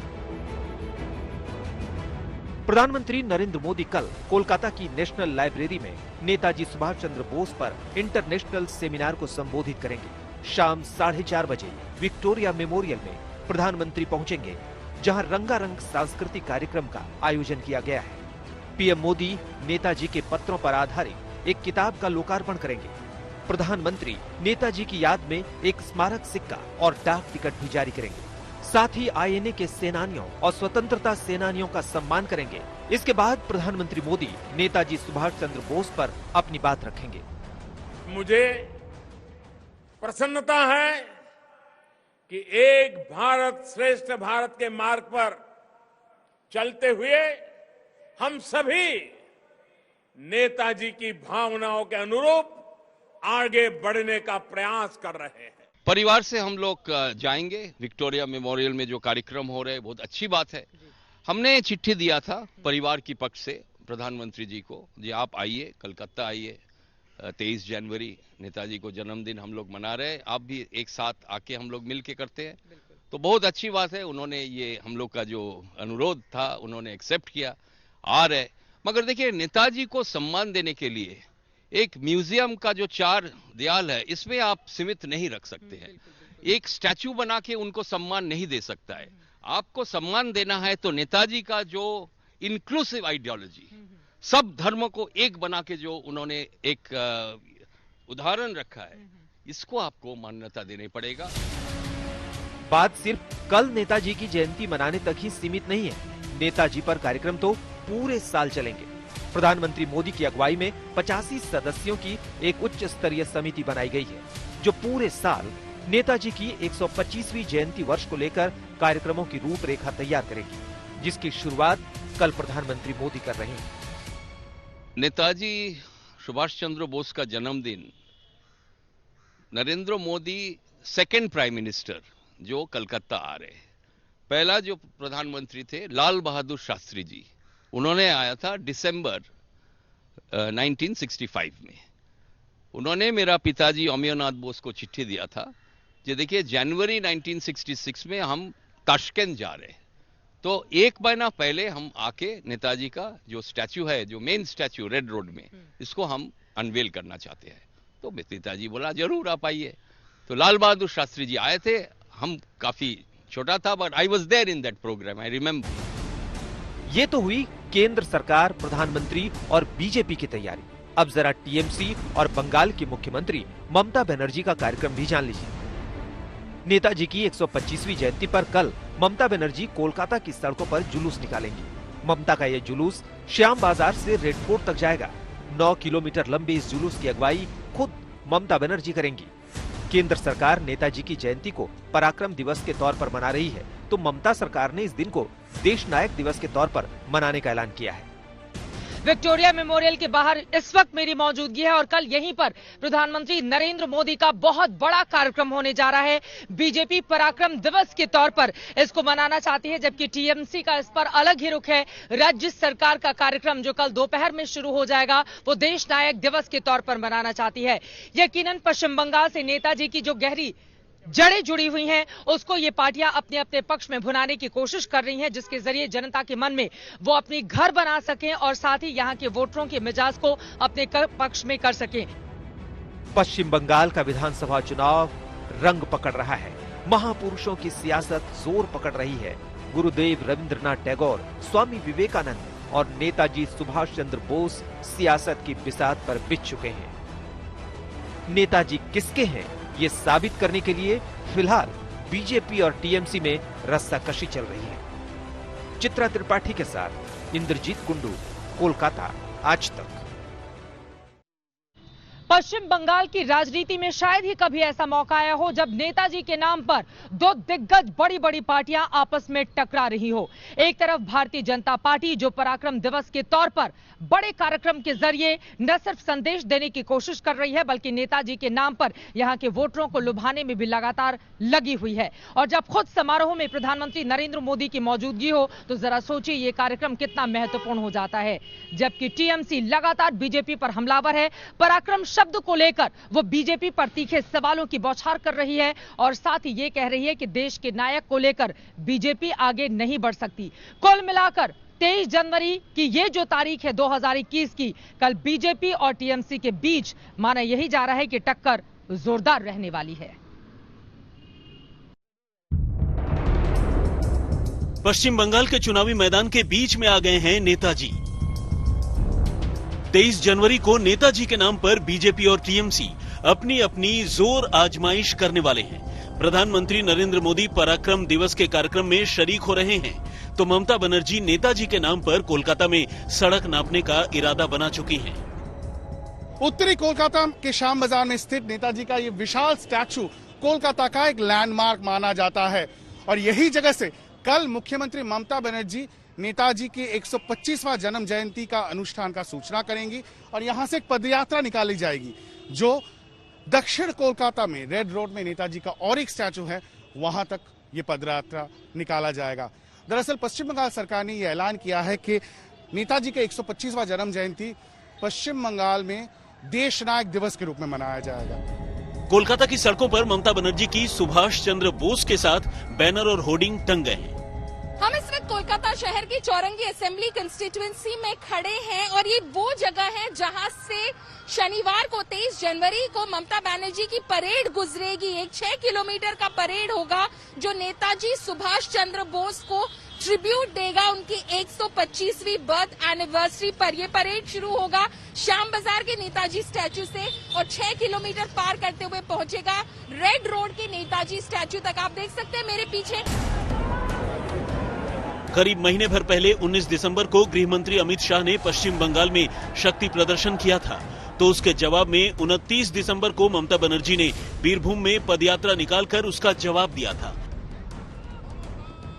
प्रधानमंत्री नरेंद्र मोदी कल कोलकाता की नेशनल लाइब्रेरी में नेताजी सुभाष चंद्र बोस पर इंटरनेशनल सेमिनार को संबोधित करेंगे। शाम 4:30 बजे विक्टोरिया मेमोरियल में प्रधानमंत्री पहुंचेंगे, जहां रंगारंग सांस्कृतिक कार्यक्रम का आयोजन किया गया है। पीएम मोदी नेताजी के पत्रों पर आधारित एक किताब का लोकार्पण करेंगे। प्रधानमंत्री नेताजी की याद में एक स्मारक सिक्का और डाक टिकट भी जारी करेंगे। साथ ही आईएनए के सेनानियों और स्वतंत्रता सेनानियों का सम्मान करेंगे। इसके बाद प्रधानमंत्री मोदी नेताजी सुभाष चंद्र बोस पर अपनी बात रखेंगे। मुझे प्रसन्नता है कि एक भारत श्रेष्ठ भारत के मार्ग पर चलते हुए हम सभी नेताजी की भावनाओं के अनुरूप आगे बढ़ने का प्रयास कर रहे हैं। परिवार से हम लोग जाएंगे विक्टोरिया मेमोरियल में। जो कार्यक्रम हो रहे हैं बहुत अच्छी बात है। हमने चिट्ठी दिया था परिवार की पक्ष से प्रधानमंत्री जी को, जी आप आइए, कलकत्ता आइए, 23 जनवरी नेताजी को जन्मदिन हम लोग मना रहे हैं, आप भी एक साथ आके हम लोग मिल के करते हैं। तो बहुत अच्छी बात है, उन्होंने ये हम लोग का जो अनुरोध था उन्होंने एक्सेप्ट किया, आ रहे। मगर देखिए नेताजी को सम्मान देने के लिए एक म्यूजियम का जो 4 दीवार है इसमें आप सीमित नहीं रख सकते हैं। एक स्टैचू बना के उनको सम्मान नहीं दे सकता है। आपको सम्मान देना है तो नेताजी का जो इंक्लूसिव आइडियोलॉजी, सब धर्मों को एक बना के जो उन्होंने एक उदाहरण रखा है, इसको आपको मान्यता देनी पड़ेगा। बात सिर्फ कल नेताजी की जयंती मनाने तक ही सीमित नहीं है। नेताजी पर कार्यक्रम तो पूरे साल चलेंगे। प्रधानमंत्री मोदी की अगुवाई में 85 सदस्यों की एक उच्च स्तरीय समिति बनाई गई है, जो पूरे साल नेताजी की 125वीं जयंती वर्ष को लेकर कार्यक्रमों की रूपरेखा तैयार करेगी, जिसकी शुरुआत कल प्रधानमंत्री मोदी कर रहे हैं। नेताजी सुभाष चंद्र बोस का जन्मदिन Narendra Modi second prime minister जो कलकत्ता आ रहे हैं। पहला जो प्रधानमंत्री थे लाल बहादुर शास्त्री जी, उन्होंने आया था दिसंबर 1965 में। उन्होंने मेरा पिताजी अमियोनाथ बोस को चिट्ठी दिया था कि देखिए जनवरी 1966 में हम ताशकंद जा रहे हैं, तो 1 महीना पहले हम आके नेताजी का जो स्टैचू है, जो मेन स्टैचू रेड रोड में, इसको हम अनवेल करना चाहते हैं। तो पिताजी बोला जरूर आप आइए। तो लाल बहादुर शास्त्री जी आए थे। हम काफी छोटा था, but I was there in that programme, I remember. ये तो हुई केंद्र सरकार, प्रधानमंत्री और बीजेपी की तैयारी। अब जरा टीएमसी और बंगाल की मुख्यमंत्री ममता बनर्जी का कार्यक्रम भी जान लीजिए। नेताजी की 125वीं जयंती पर कल ममता बनर्जी कोलकाता की सड़कों पर जुलूस निकालेंगी। ममता का यह जुलूस श्याम बाजार से रेड फोर्ट तक जाएगा। 9 किलोमीटर लंबे इस जुलूस की अगुवाई खुद ममता बनर्जी करेंगी। केंद्र सरकार नेताजी की जयंती को पराक्रम दिवस के तौर पर मना रही है, तो ममता सरकार ने इस दिन को देश नायक दिवस के तौर पर मनाने का ऐलान किया है। विक्टोरिया मेमोरियल के बाहर इस वक्त मेरी मौजूदगी है और कल यहीं पर प्रधानमंत्री नरेंद्र मोदी का बहुत बड़ा कार्यक्रम होने जा रहा है। बीजेपी पराक्रम दिवस के तौर पर इसको मनाना चाहती है, जबकि टीएमसी का इस पर अलग ही रुख है। राज्य सरकार का कार्यक्रम जो कल दोपहर में शुरू हो जाएगा, वो देश नायक दिवस के तौर पर मनाना चाहती है। यकीनन पश्चिम बंगाल से नेताजी की जो गहरी जड़ें जुड़ी हुई हैं, उसको ये पार्टियां अपने अपने पक्ष में भुनाने की कोशिश कर रही हैं, जिसके जरिए जनता के मन में वो अपनी घर बना सकें और साथ ही यहां के वोटरों के मिजाज को अपने पक्ष में कर सकें। पश्चिम बंगाल का विधानसभा चुनाव रंग पकड़ रहा है। महापुरुषों की सियासत जोर पकड़ रही है। गुरुदेव रविंद्रनाथ टैगोर, स्वामी विवेकानंद और नेताजी सुभाष चंद्र बोस सियासत की बिसात पर बिछ चुके हैं। नेताजी किसके हैं, ये साबित करने के लिए फिलहाल बीजेपी और टीएमसी में रस्साकशी चल रही है। चित्रा त्रिपाठी के साथ इंद्रजीत कुंडू, कोलकाता, आज तक। पश्चिम बंगाल की राजनीति में शायद ही कभी ऐसा मौका आया हो जब नेताजी के नाम पर दो दिग्गज बड़ी बड़ी पार्टियां आपस में टकरा रही हो। एक तरफ भारतीय जनता पार्टी जो पराक्रम दिवस के तौर पर बड़े कार्यक्रम के जरिए न सिर्फ संदेश देने की कोशिश कर रही है बल्कि नेताजी के नाम पर यहां के वोटरों को लुभाने में भी लगातार लगी हुई है। और जब खुद समारोह में प्रधानमंत्री नरेंद्र मोदी की मौजूदगी हो तो जरा सोचिए ये कार्यक्रम कितना महत्वपूर्ण हो जाता है। जबकि टीएमसी लगातार बीजेपी पर हमलावर है, पराक्रम शब्द को लेकर वो बीजेपी पर तीखे सवालों की बौछार कर रही है और साथ ही ये कह रही है कि देश के नायक को लेकर बीजेपी आगे नहीं बढ़ सकती। कुल मिलाकर 23 जनवरी की ये जो तारीख है 2021 की, कल बीजेपी और टीएमसी के बीच माना यही जा रहा है कि टक्कर जोरदार रहने वाली है। पश्चिम बंगाल के चुनावी मैदान के बीच में आ गए हैं नेताजी। 23 जनवरी को नेताजी के नाम पर बीजेपी और टीएमसी अपनी अपनी जोर आजमाइश करने वाले हैं। प्रधानमंत्री नरेंद्र मोदी पराक्रम दिवस के कार्यक्रम में शरीक हो रहे हैं तो ममता बनर्जी नेताजी के नाम पर कोलकाता में सड़क नापने का इरादा बना चुकी हैं। उत्तरी कोलकाता के श्याम बाजार में स्थित नेताजी का ये विशाल स्टैचू कोलकाता का एक लैंडमार्क माना जाता है और यही जगह से कल मुख्यमंत्री ममता बनर्जी नेताजी की 125वां जन्म जयंती का अनुष्ठान का सूचना करेंगी और यहां से एक पदयात्रा निकाली जाएगी जो दक्षिण कोलकाता में रेड रोड में नेताजी का और एक स्टैचू है, वहां तक ये पदयात्रा निकाला जाएगा। दरअसल पश्चिम बंगाल सरकार ने यह ऐलान किया है कि नेताजी का 125वां जन्म जयंती पश्चिम बंगाल में देश नायक दिवस के रूप में मनाया जाएगा। कोलकाता की सड़कों पर ममता बनर्जी की सुभाष चंद्र बोस के साथ बैनर और होर्डिंग टंग गए हैं। हम इस वक्त कोलकाता शहर की चौरंगी असेंबली कंस्टिट्यूएंसी में खड़े हैं और ये वो जगह है जहां से शनिवार को 23 जनवरी को ममता बनर्जी की परेड गुजरेगी। एक 6 किलोमीटर का परेड होगा जो नेताजी सुभाष चंद्र बोस को ट्रिब्यूट देगा उनकी 125वीं बर्थ एनिवर्सरी पर। यह परेड शुरू होगा श्याम बाजार के नेताजी स्टैचू से और 6 किलोमीटर पार करते हुए पहुंचेगा रेड रोड के नेताजी स्टैचू तक। आप देख सकते हैं मेरे पीछे। करीब महीने भर पहले 19 दिसंबर को गृह मंत्री अमित शाह ने पश्चिम बंगाल में शक्ति प्रदर्शन किया था तो उसके जवाब में 29 दिसंबर को ममता बनर्जी ने बीरभूम में पदयात्रा निकालकर उसका जवाब दिया था।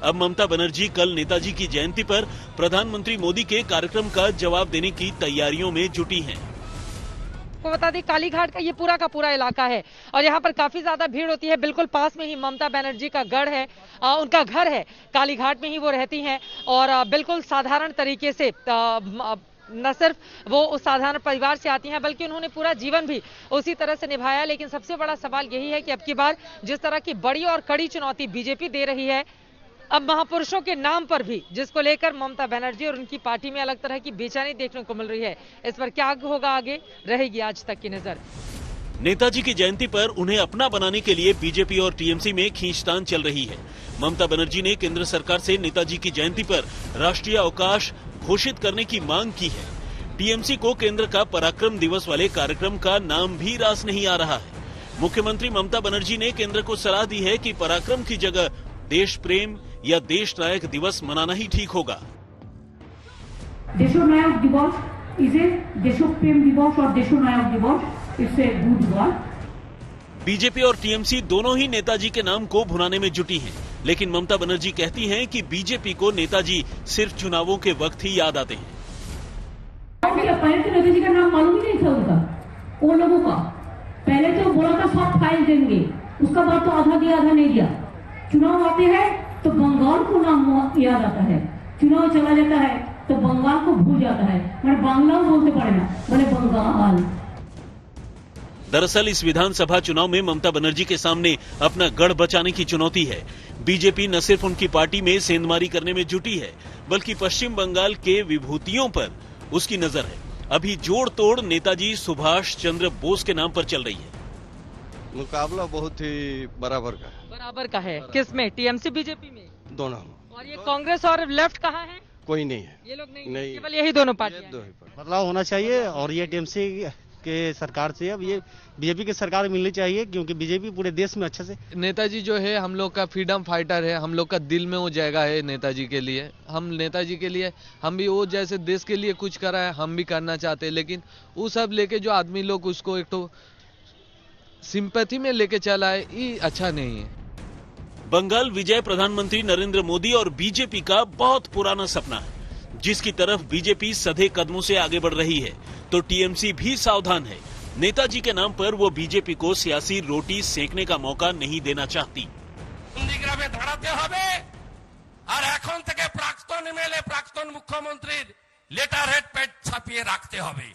अब ममता बनर्जी कल नेताजी की जयंती पर प्रधानमंत्री मोदी के कार्यक्रम का जवाब देने की तैयारियों में जुटी हैं। आपको बता दें कालीघाट का ये पूरा का पूरा इलाका है और यहाँ पर काफी ज्यादा भीड़ होती है। बिल्कुल पास में ही ममता बनर्जी का गढ़ है, उनका घर है, कालीघाट में ही वो रहती हैं और बिल्कुल साधारण तरीके से न सिर्फ वो उस साधारण परिवार से आती हैं बल्कि उन्होंने पूरा जीवन भी उसी तरह से निभाया। लेकिन सबसे बड़ा सवाल यही है कि अब की बार जिस तरह की बड़ी और कड़ी चुनौती बीजेपी दे रही है, अब महापुरुषों के नाम पर भी जिसको लेकर ममता बनर्जी और उनकी पार्टी में अलग तरह की बेचैनी देखने को मिल रही है, इस पर क्या होगा आगे रहेगी आज तक की नजर। नेताजी की जयंती पर उन्हें अपना बनाने के लिए बीजेपी और टीएमसी में खींचतान चल रही है। ममता बनर्जी ने केंद्र सरकार से नेताजी की जयंती पर राष्ट्रीय अवकाश घोषित करने की मांग की है। टीएमसी को केंद्र का पराक्रम दिवस वाले कार्यक्रम का नाम भी रास नहीं आ रहा है। मुख्यमंत्री ममता बनर्जी ने केंद्र को सलाह दी है कि पराक्रम की जगह देश प्रेम या देश नायक दिवस मनाना ही ठीक होगा। देशनायक दिवस इसे देशप्रेम दिवस और देशनायक दिवस इससे गुड वर्ड। बीजेपी और टीएमसी दोनों ही नेताजी के नाम को भुनाने में जुटी हैं, लेकिन ममता बनर्जी कहती हैं कि बीजेपी को नेताजी सिर्फ चुनावों के वक्त ही याद आते हैं। पहले तो नेताजी का नाम मालूम ही नहीं था उनका, उन लोगों का। पहले तो बोला था सब फाइल देंगे, उसका बाद तो आधा दिया आधा नहीं दिया। चुनाव आते हैं तो बंगाल को नाम याद आता है, चुनाव चला जाता है तो बंगाल को भूल जाता है, मैंने बांग्ला बोलते पड़े ना, बोले बंगाल। दरअसल इस विधानसभा चुनाव में ममता बनर्जी के सामने अपना गढ़ बचाने की चुनौती है। बीजेपी न सिर्फ उनकी पार्टी में सेंधमारी करने में जुटी है बल्कि पश्चिम बंगाल के विभूतियों पर उसकी नजर है। अभी जोड़ तोड़ नेताजी सुभाष चंद्र बोस के नाम पर चल रही है। मुकाबला बहुत ही बराबर का है। किसमें? टीएमसी बीजेपी में? दोनों। और ये कांग्रेस और लेफ्ट कहाँ है? कोई नहीं है, ये लोग नहीं, केवल यही दोनों पार्टियां। बदलाव होना चाहिए और ये टीएमसी के सरकार से। अब ये बीजेपी की सरकार मिलनी चाहिए, क्योंकि बीजेपी पूरे देश में अच्छे से। नेताजी जो है हम लोग का फ्रीडम फाइटर है, हम लोग का दिल में वो जगह है नेताजी के लिए। हम नेताजी के लिए हम भी वो जैसे देश के लिए कुछ करा है हम भी करना चाहते हैं, लेकिन वो सब लेके जो आदमी लोग उसको एक तो सिंपैथी में लेके चला है, ये अच्छा नहीं है। बंगाल विजय प्रधानमंत्री नरेंद्र मोदी और बीजेपी का बहुत पुराना सपना है, जिसकी तरफ बीजेपी सधे कदमों से आगे बढ़ रही है, तो टीएमसी भी सावधान है। नेताजी के नाम पर वो बीजेपी को सियासी रोटी सेकने का मौका नहीं देना चाहती। নন্দীগ্রামে দাঁড়াতে হবে আর এখন থেকে প্রাক্তন এমএলএ প্রাক্তন মুখ্যমন্ত্রীর লেটার হেড পেড ছাপিয়ে রাখতে হবে।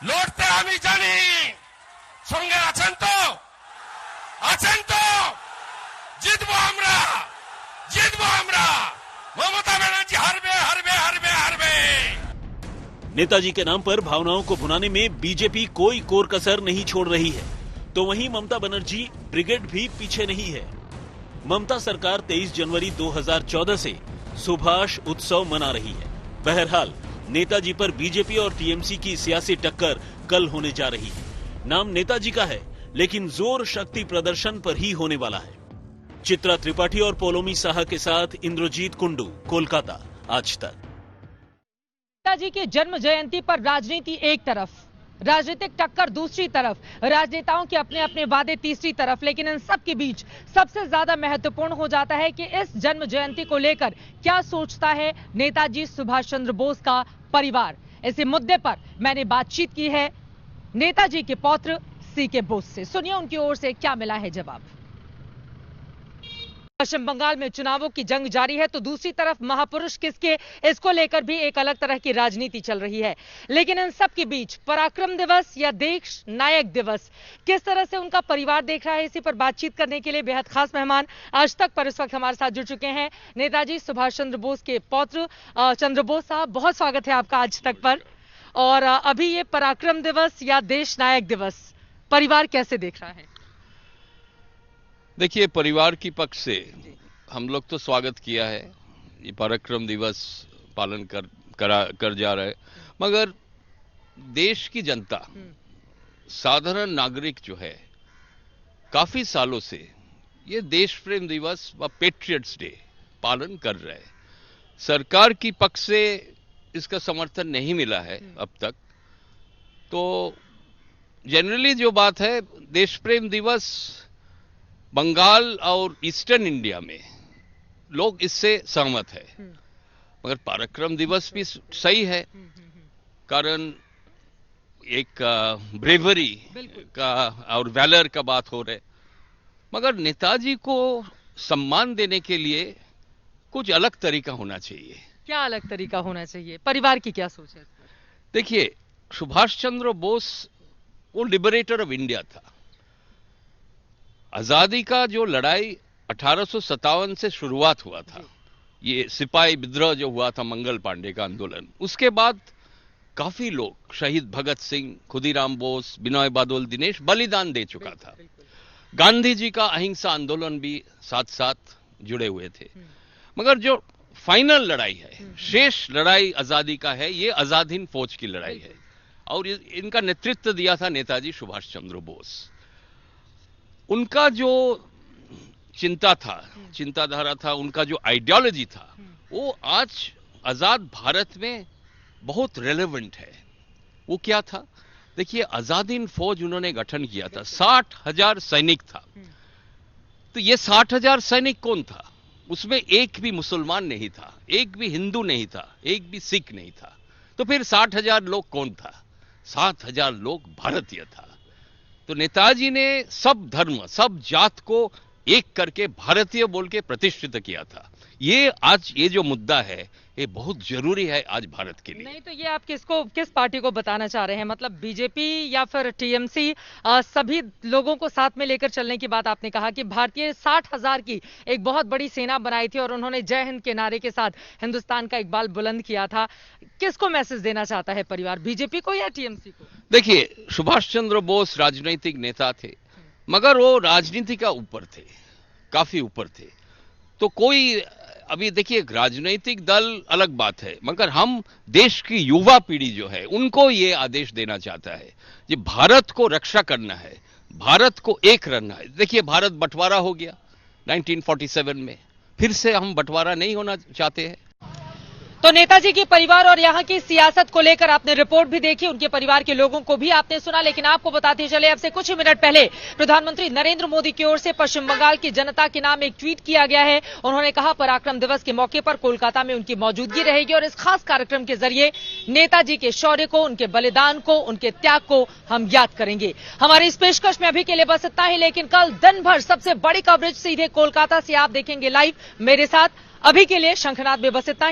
লড়তে আমি জানি, সঙ্গে আছেন তো? আছেন তো? জিতবো আমরা, জিতবো আমরা। মমতা ব্যানার্জি হারবে হারবে হারবে হারবে। नेताजी के नाम पर भावनाओं को भुनाने में बीजेपी कोई कोर कसर नहीं छोड़ रही है, तो वहीं ममता बनर्जी ब्रिगेड भी पीछे नहीं है। ममता सरकार 23 जनवरी 2014 से सुभाष उत्सव मना रही है। बहरहाल नेताजी पर बीजेपी और टीएमसी की सियासी टक्कर कल होने जा रही है। नाम नेताजी का है, लेकिन जोर शक्ति प्रदर्शन पर ही होने वाला है। चित्रा त्रिपाठी और पोलोमी साहा के साथ इंद्रजीत कुंडू, कोलकाता, आज तक। नेताजी की जन्म जयंती पर राजनीति एक तरफ, राजनीतिक टक्कर दूसरी तरफ, राजनेताओं के अपने अपने वादे तीसरी तरफ, लेकिन इन सब के बीच सबसे ज्यादा महत्वपूर्ण हो जाता है कि इस जन्म जयंती को लेकर क्या सोचता है नेताजी सुभाष चंद्र बोस का परिवार। इसी मुद्दे पर मैंने बातचीत की है नेताजी के पौत्र सीके बोस से। सुनिए उनकी ओर से क्या मिला है जवाब। पश्चिम बंगाल में चुनावों की जंग जारी है, तो दूसरी तरफ महापुरुष किसके, इसको लेकर भी एक अलग तरह की राजनीति चल रही है। लेकिन इन सब के बीच पराक्रम दिवस या देश नायक दिवस किस तरह से उनका परिवार देख रहा है, इसी पर बातचीत करने के लिए बेहद खास मेहमान आज तक पर इस वक्त हमारे साथ जुड़ चुके हैं नेताजी सुभाष चंद्र बोस के पौत्र चंद्र बोस साहब। बहुत स्वागत है आपका आज तक पर। और अभी ये पराक्रम दिवस या देश नायक दिवस परिवार कैसे देख रहा है? देखिए, परिवार की पक्ष से हम लोग तो स्वागत किया है, ये पराक्रम दिवस पालन कर जा रहे हैं, मगर देश की जनता, साधारण नागरिक जो है काफी सालों से ये देश प्रेम दिवस व पेट्रियट्स डे पालन कर रहे हैं। सरकार की पक्ष से इसका समर्थन नहीं मिला है अब तक। तो जनरली जो बात है, देश प्रेम दिवस बंगाल और ईस्टर्न इंडिया में लोग इससे सहमत है, मगर पराक्रम दिवस भी सही है, कारण एक ब्रेवरी का और वैलर का बात हो रहे, मगर नेताजी को सम्मान देने के लिए कुछ अलग तरीका होना चाहिए। क्या अलग तरीका होना चाहिए? परिवार की क्या सोच है? देखिए, सुभाष चंद्र बोस वो लिबरेटर ऑफ इंडिया था। आजादी का जो लड़ाई 1857 से शुरुआत हुआ था, ये सिपाही विद्रोह जो हुआ था, मंगल पांडे का आंदोलन, उसके बाद काफी लोग, शहीद भगत सिंह, खुदीराम बोस, बिनोय बादल दिनेश बलिदान दे चुका था। गांधी जी का अहिंसा आंदोलन भी साथ साथ जुड़े हुए थे। मगर जो फाइनल लड़ाई है, शेष लड़ाई आजादी का है, ये आजाद हिंद फौज की लड़ाई है, और इनका नेतृत्व दिया था नेताजी सुभाष चंद्र बोस। उनका जो चिंता था, चिंताधारा था, उनका जो आइडियोलॉजी था, वो आज आजाद भारत में बहुत रेलेवेंट है। वो क्या था? देखिए, आजाद हिंद फौज उन्होंने गठन किया था, 60,000 सैनिक था। तो ये 60,000 सैनिक कौन था? उसमें एक भी मुसलमान नहीं था, एक भी हिंदू नहीं था, एक भी सिख नहीं था। तो फिर 60,000 लोग कौन था? 7,000 लोग भारतीय था। तो नेताजी ने सब धर्म, सब जात को एक करके भारतीय बोल के प्रतिष्ठित किया था। ये आज ये जो मुद्दा है, ये बहुत जरूरी है आज भारत के लिए। नहीं तो ये आप किस पार्टी को बताना चाह रहे हैं? मतलब बीजेपी या फिर टीएमसी, सभी लोगों को साथ में लेकर चलने की बात आपने कहा कि भारतीय 60,000 की एक बहुत बड़ी सेना बनाई थी और उन्होंने जय हिंद के नारे के साथ हिंदुस्तान का इकबाल बुलंद किया था। किसको मैसेज देना चाहता है परिवार, बीजेपी को या टीएमसी को? देखिए, सुभाष चंद्र बोस राजनीतिक नेता थे, मगर वो राजनीति का ऊपर थे, काफी ऊपर थे। तो कोई अभी देखिए राजनीतिक दल अलग बात है, मगर हम देश की युवा पीढ़ी जो है उनको ये आदेश देना चाहता है कि भारत को रक्षा करना है, भारत को एक करना है। देखिए भारत बंटवारा हो गया 1947 में, फिर से हम बंटवारा नहीं होना चाहते हैं। तो नेताजी के परिवार और यहां की सियासत को लेकर आपने रिपोर्ट भी देखी, उनके परिवार के लोगों को भी आपने सुना, लेकिन आपको बताते चले अब से कुछ ही मिनट पहले प्रधानमंत्री नरेंद्र मोदी की ओर से पश्चिम बंगाल की जनता के नाम एक ट्वीट किया गया है। उन्होंने कहा पराक्रम दिवस के मौके पर कोलकाता में उनकी मौजूदगी रहेगी और इस खास कार्यक्रम के जरिए नेताजी के शौर्य को, उनके बलिदान को, उनके त्याग को हम याद करेंगे। हमारी इस पेशकश में अभी के लिए बस इतना ही, लेकिन कल दिन भर सबसे बड़ी कवरेज सीधे कोलकाता से आप देखेंगे लाइव मेरे साथ। अभी के लिए शंखनाद में बस इतना ही।